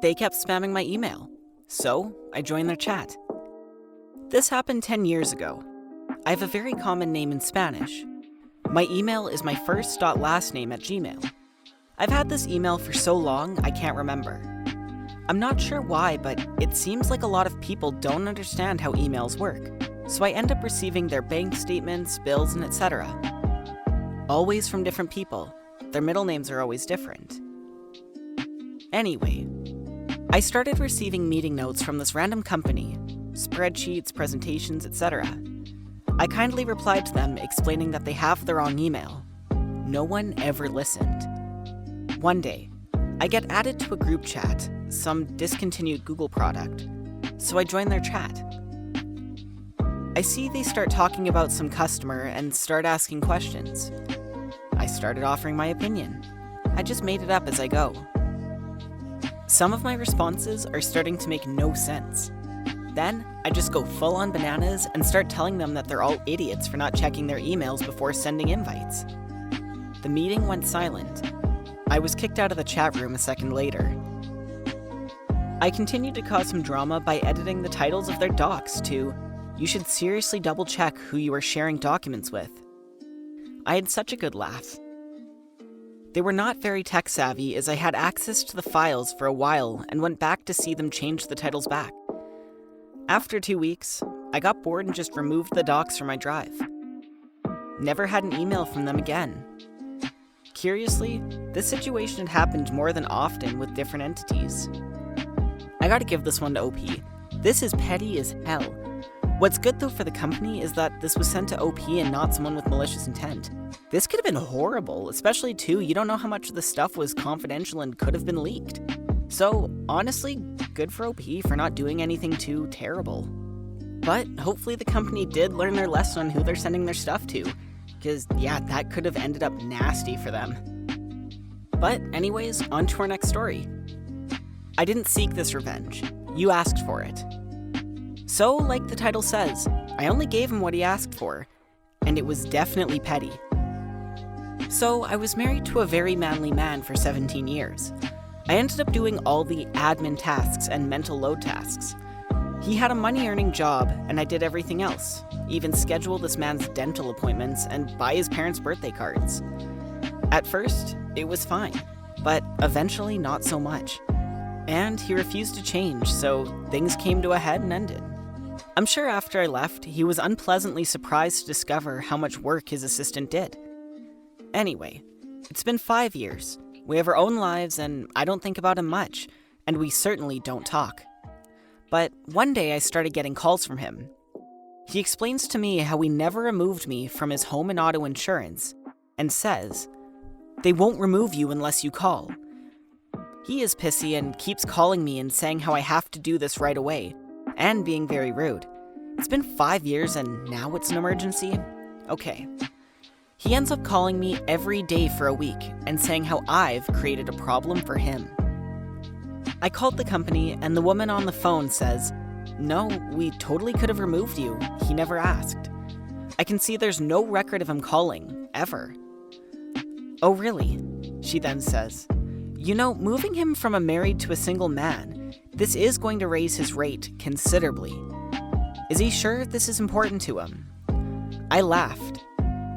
they kept spamming my email. So I joined their chat. This happened 10 years ago. I have a very common name in Spanish. My email is my first.last name at Gmail. I've had this email for so long, I can't remember. I'm not sure why, but it seems like a lot of people don't understand how emails work, so I end up receiving their bank statements, bills, and etc. Always from different people. Their middle names are always different. Anyway, I started receiving meeting notes from this random company, spreadsheets, presentations, etc. I kindly replied to them explaining that they have the wrong email. No one ever listened. One day, I get added to a group chat, some discontinued Google product, so I join their chat. I see they start talking about some customer and start asking questions. I started offering my opinion. I just made it up as I go. Some of my responses are starting to make no sense. Then, I just go full on bananas and start telling them that they're all idiots for not checking their emails before sending invites. The meeting went silent. I was kicked out of the chat room a second later. I continued to cause some drama by editing the titles of their docs to, "You should seriously double check who you are sharing documents with." I had such a good laugh. They were not very tech savvy as I had access to the files for a while and went back to see them change the titles back. After 2 weeks, I got bored and just removed the docs from my drive. Never had an email from them again. Curiously, this situation had happened more than often with different entities. I gotta give this one to OP. This is petty as hell. What's good though for the company is that this was sent to OP and not someone with malicious intent. This could have been horrible, especially too, you don't know how much of the stuff was confidential and could have been leaked. So, honestly, good for OP for not doing anything too terrible. But hopefully the company did learn their lesson on who they're sending their stuff to, because yeah, that could have ended up nasty for them. But anyways, on to our next story. I didn't seek this revenge. You asked for it. So, like the title says, I only gave him what he asked for, and it was definitely petty. So, I was married to a very manly man for 17 years. I ended up doing all the admin tasks and mental load tasks. He had a money-earning job, and I did everything else, even schedule this man's dental appointments and buy his parents' birthday cards. At first, it was fine, but eventually not so much. And he refused to change, so things came to a head and ended. I'm sure after I left, he was unpleasantly surprised to discover how much work his assistant did. Anyway, it's been 5 years. We have our own lives, and I don't think about him much, and we certainly don't talk. But one day I started getting calls from him. He explains to me how he never removed me from his home and auto insurance, and says, "They won't remove you unless you call." He is pissy and keeps calling me and saying how I have to do this right away, and being very rude. It's been 5 years and now it's an emergency? Okay. He ends up calling me every day for a week and saying how I've created a problem for him. I called the company and the woman on the phone says, "No, we totally could have removed you. He never asked. I can see there's no record of him calling, ever." "Oh really?" She then says, "You know, moving him from a married to a single man, this is going to raise his rate considerably. Is he sure this is important to him?" I laughed.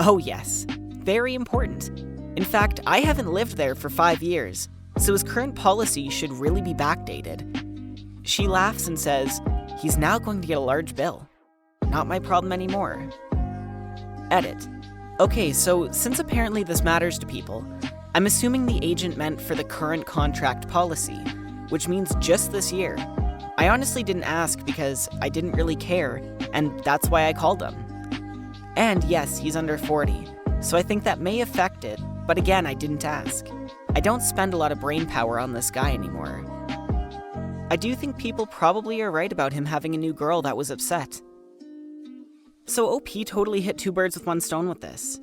"Oh yes, very important. In fact, I haven't lived there for 5 years, so his current policy should really be backdated." She laughs and says, "He's now going to get a large bill. Not my problem anymore." Edit. Okay, so since apparently this matters to people, I'm assuming the agent meant for the current contract policy, which means just this year. I honestly didn't ask because I didn't really care, and that's why I called him. And yes, he's under 40, so I think that may affect it, but again, I didn't ask. I don't spend a lot of brain power on this guy anymore. I do think people probably are right about him having a new girl that was upset. So OP totally hit 2 birds with 1 stone with this.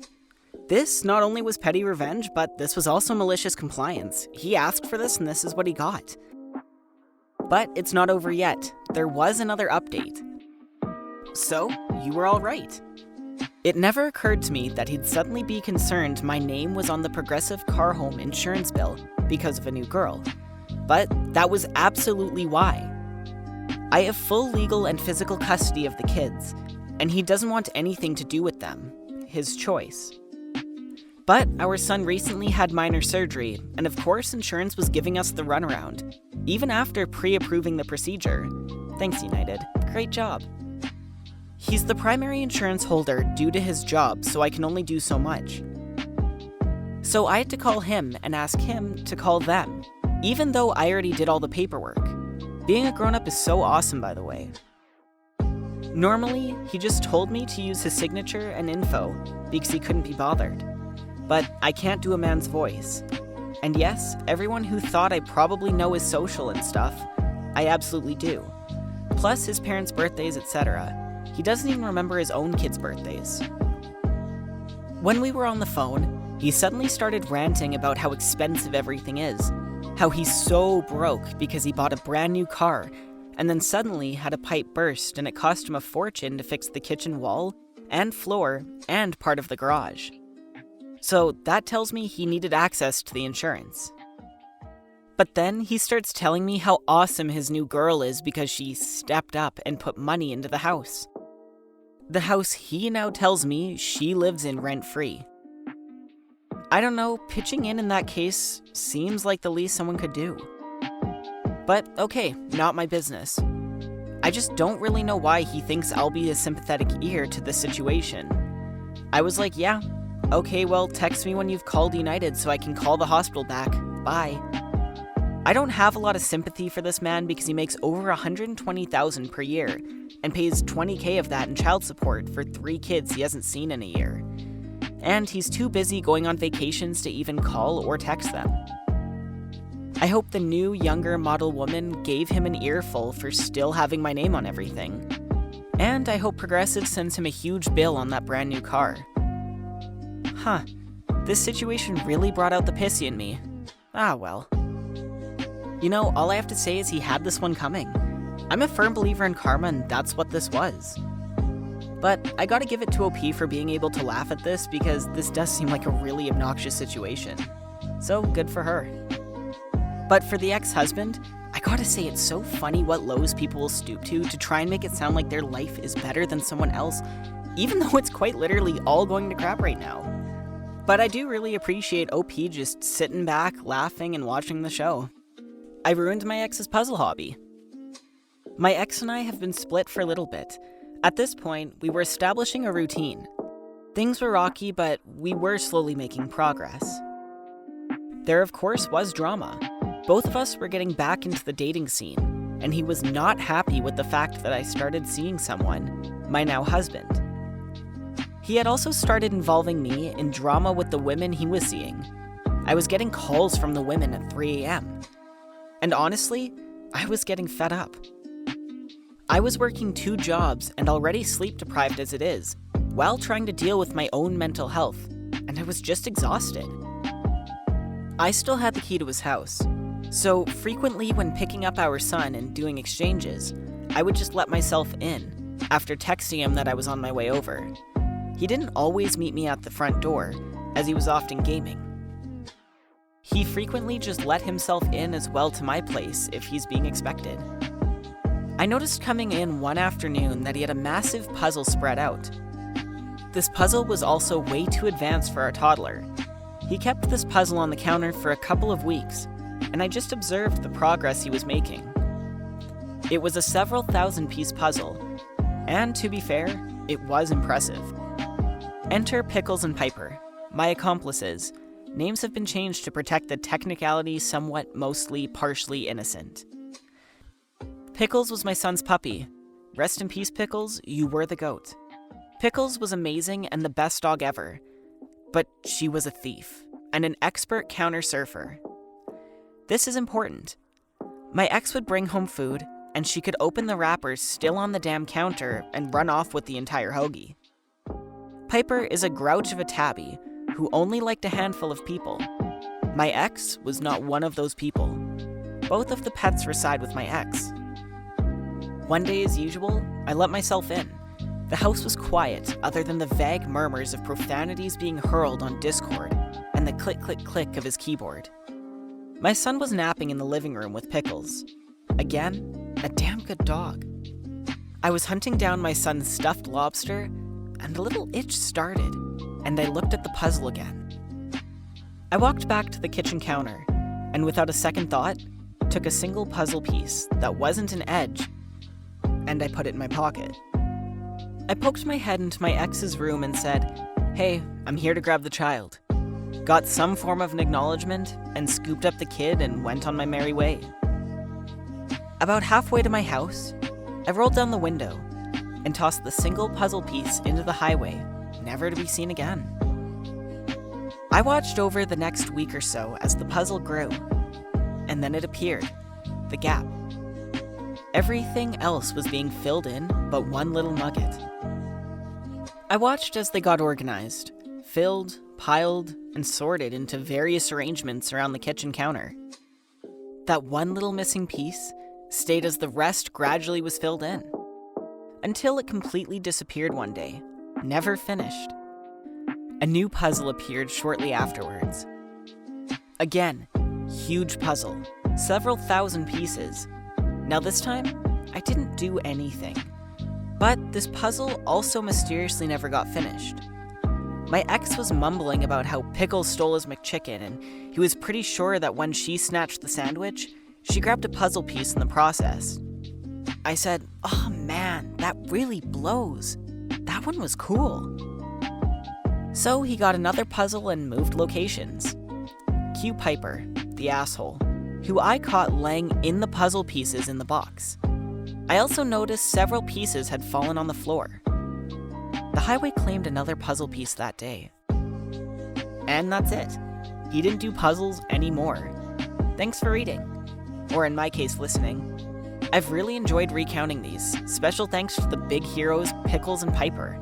This not only was petty revenge, but this was also malicious compliance. He asked for this and this is what he got. But it's not over yet. There was another update. So, you were all right. It never occurred to me that he'd suddenly be concerned my name was on the Progressive Car Home insurance bill because of a new girl. But that was absolutely why. I have full legal and physical custody of the kids, and he doesn't want anything to do with them. His choice. But our son recently had minor surgery, and of course insurance was giving us the runaround, even after pre-approving the procedure. Thanks, United. Great job. He's the primary insurance holder due to his job, so I can only do so much. So I had to call him and ask him to call them, even though I already did all the paperwork. Being a grown-up is so awesome, by the way. Normally, he just told me to use his signature and info because he couldn't be bothered. But I can't do a man's voice. And yes, everyone who thought I probably know his social and stuff, I absolutely do. Plus his parents' birthdays, etc. He doesn't even remember his own kids' birthdays. When we were on the phone, he suddenly started ranting about how expensive everything is, how he's so broke because he bought a brand new car, and then suddenly had a pipe burst and it cost him a fortune to fix the kitchen wall and floor and part of the garage. So that tells me he needed access to the insurance. But then he starts telling me how awesome his new girl is because she stepped up and put money into the house. The house he now tells me she lives in rent-free. I don't know, pitching in that case seems like the least someone could do. But okay, not my business. I just don't really know why he thinks I'll be a sympathetic ear to the situation. I was like, yeah, okay, well, text me when you've called United so I can call the hospital back. Bye. I don't have a lot of sympathy for this man because he makes over $120,000 per year and pays $20,000 of that in child support for 3 kids he hasn't seen in a year. And he's too busy going on vacations to even call or text them. I hope the new, younger model woman gave him an earful for still having my name on everything. And I hope Progressive sends him a huge bill on that brand new car. Huh, this situation really brought out the pissy in me. Ah well. You know, all I have to say is he had this one coming. I'm a firm believer in karma and that's what this was. But I gotta give it to OP for being able to laugh at this because this does seem like a really obnoxious situation. So good for her. But for the ex-husband, I gotta say it's so funny what lows people will stoop to try and make it sound like their life is better than someone else, even though it's quite literally all going to crap right now. But I do really appreciate OP just sitting back, laughing, and watching the show. I ruined my ex's puzzle hobby. My ex and I have been split for a little bit. At this point, we were establishing a routine. Things were rocky, but we were slowly making progress. There, of course, was drama. Both of us were getting back into the dating scene, and he was not happy with the fact that I started seeing someone, my now husband. He had also started involving me in drama with the women he was seeing. I was getting calls from the women at 3 a.m. And honestly, I was getting fed up. I was working 2 jobs and already sleep deprived as it is, while trying to deal with my own mental health, and I was just exhausted. I still had the key to his house, so frequently when picking up our son and doing exchanges, I would just let myself in, after texting him that I was on my way over. He didn't always meet me at the front door, as he was often gaming. He frequently just let himself in as well to my place if he's being expected. I noticed coming in one afternoon that he had a massive puzzle spread out. This puzzle was also way too advanced for our toddler. He kept this puzzle on the counter for a couple of weeks, and I just observed the progress he was making. It was a several thousand-piece puzzle, and to be fair, it was impressive. Enter Pickles and Piper, my accomplices. Names have been changed to protect the technicality somewhat mostly partially innocent. Pickles was my son's puppy. Rest in peace, Pickles, you were the goat. Pickles was amazing and the best dog ever. But she was a thief, and an expert counter surfer. This is important. My ex would bring home food, and she could open the wrappers still on the damn counter and run off with the entire hoagie. Piper is a grouch of a tabby who only liked a handful of people. My ex was not one of those people. Both of the pets reside with my ex. One day, as usual, I let myself in. The house was quiet, other than the vague murmurs of profanities being hurled on Discord and the click-click-click of his keyboard. My son was napping in the living room with Pickles. Again, a damn good dog. I was hunting down my son's stuffed lobster, and a little itch started, and I looked at the puzzle again. I walked back to the kitchen counter, and without a second thought, took a single puzzle piece that wasn't an edge, and I put it in my pocket. I poked my head into my ex's room and said, "Hey, I'm here to grab the child." Got some form of an acknowledgement, and scooped up the kid and went on my merry way. About halfway to my house, I rolled down the window and tossed the single puzzle piece into the highway, never to be seen again. I watched over the next week or so as the puzzle grew, and then it appeared, the gap. Everything else was being filled in but one little nugget. I watched as they got organized, filled, piled, and sorted into various arrangements around the kitchen counter. That one little missing piece stayed as the rest gradually was filled in, until it completely disappeared one day, never finished. A new puzzle appeared shortly afterwards. Again, huge puzzle, several thousand pieces. Now this time, I didn't do anything. But this puzzle also mysteriously never got finished. My ex was mumbling about how Pickles stole his McChicken, and he was pretty sure that when she snatched the sandwich, she grabbed a puzzle piece in the process. I said, "Oh man, that really blows. That one was cool." So he got another puzzle and moved locations. Cue Piper, the asshole, who I caught laying in the puzzle pieces in the box. I also noticed several pieces had fallen on the floor. The highway claimed another puzzle piece that day. And that's it. He didn't do puzzles anymore. Thanks for reading. Or in my case, listening. I've really enjoyed recounting these. Special thanks to the big heroes, Pickles and Piper.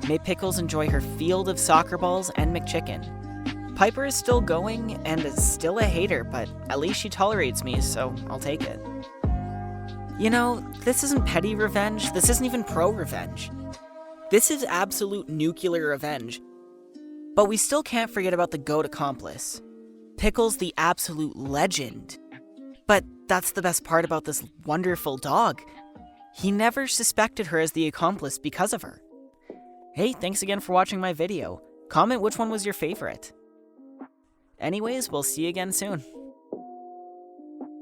May Pickles enjoy her field of soccer balls and McChicken. Piper is still going and is still a hater, but at least she tolerates me, so I'll take it. You know, this isn't petty revenge. This isn't even pro-revenge. This is absolute nuclear revenge. But we still can't forget about the GOAT accomplice. Pickles, the absolute legend. But that's the best part about this wonderful dog. He never suspected her as the accomplice because of her. Hey, thanks again for watching my video. Comment which one was your favorite. Anyways, we'll see you again soon.